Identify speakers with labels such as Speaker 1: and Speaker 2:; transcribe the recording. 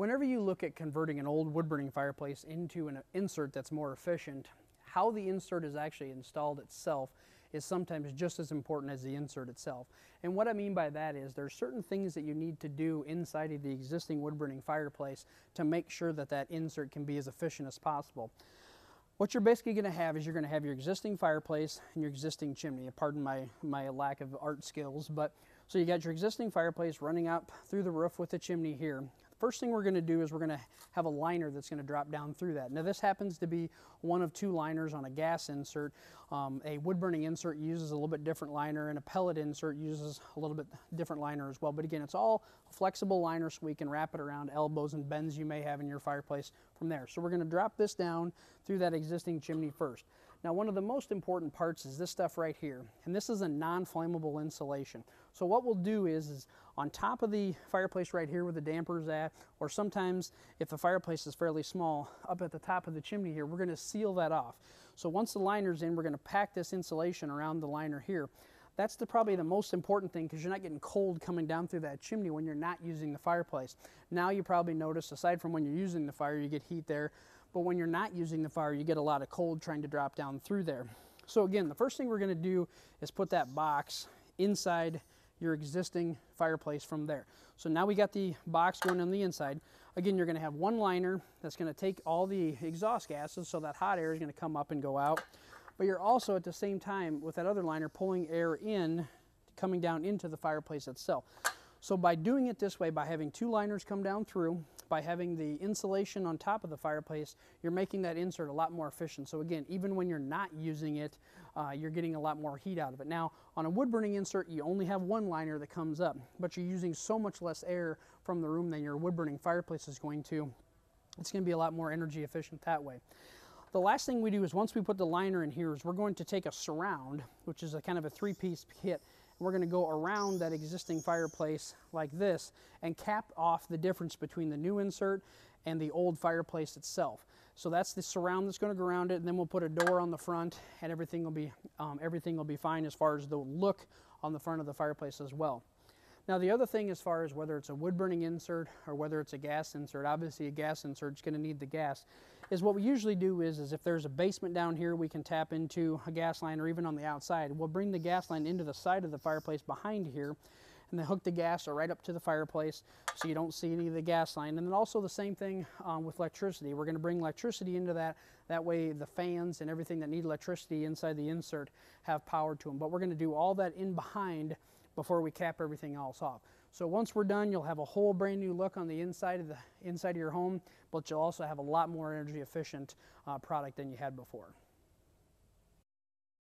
Speaker 1: Whenever you look at converting an old wood-burning fireplace into an insert that's more efficient, how the insert is actually installed itself is sometimes just as important as the insert itself. And what I mean by that is there's certain things that you need to do inside of the existing wood-burning fireplace to make sure that that insert can be as efficient as possible. What you're basically going to have is you're going to have your existing fireplace and your existing chimney. Pardon my lack of art skills, but so you got your existing fireplace running up through the roof with the chimney here. First thing we're going to do is we're going to have a liner that's going to drop down through that. Now this happens to be one of two liners on a gas insert. A wood burning insert uses a little bit different liner, and a pellet insert uses a little bit different liner as well. But again, it's all a flexible liner so we can wrap it around elbows and bends you may have in your fireplace from there. So we're going to drop this down through that existing chimney first. Now one of the most important parts is this stuff right here, and this is a non-flammable insulation. So what we'll do is on top of the fireplace right here where the damper is at, or sometimes if the fireplace is fairly small, up at the top of the chimney here, we're going to seal that off. So once the liner's in, we're going to pack this insulation around the liner here. That's probably the most important thing, because you're not getting cold coming down through that chimney when you're not using the fireplace. Now you probably notice, aside from when you're using the fire, you get heat there, but when you're not using the fire, you get a lot of cold trying to drop down through there. So again, the first thing we're going to do is put that box inside your existing fireplace from there. So now we got the box going on the inside. Again, you're going to have one liner that's going to take all the exhaust gases, so that hot air is going to come up and go out. But you're also at the same time with that other liner pulling air in, coming down into the fireplace itself. So by doing it this way, by having two liners come down through, by having the insulation on top of the fireplace, you're making that insert a lot more efficient. So again, even when you're not using it, you're getting a lot more heat out of it. Now, on a wood burning insert, you only have one liner that comes up, but you're using so much less air from the room than your wood burning fireplace is going to. It's going to be a lot more energy efficient that way. The last thing we do is once we put the liner in here is we're going to take a surround, which is a kind of a three-piece kit. We're going to go around that existing fireplace like this and cap off the difference between the new insert and the old fireplace itself. So that's the surround that's going to go around it, and then we'll put a door on the front, and everything will be fine as far as the look on the front of the fireplace as well. Now the other thing, as far as whether it's a wood burning insert or whether it's a gas insert, obviously a gas insert is going to need the gas, is what we usually do is if there's a basement down here, we can tap into a gas line, or even on the outside. We'll bring the gas line into the side of the fireplace behind here, and then hook the gas right up to the fireplace so you don't see any of the gas line. And then also the same thing with electricity. We're going to bring electricity into that. That way the fans and everything that need electricity inside the insert have power to them. But we're going to do all that in behind before we cap everything else off. So once we're done, you'll have a whole brand new look on the inside of your home, but you'll also have a lot more energy efficient product than you had before.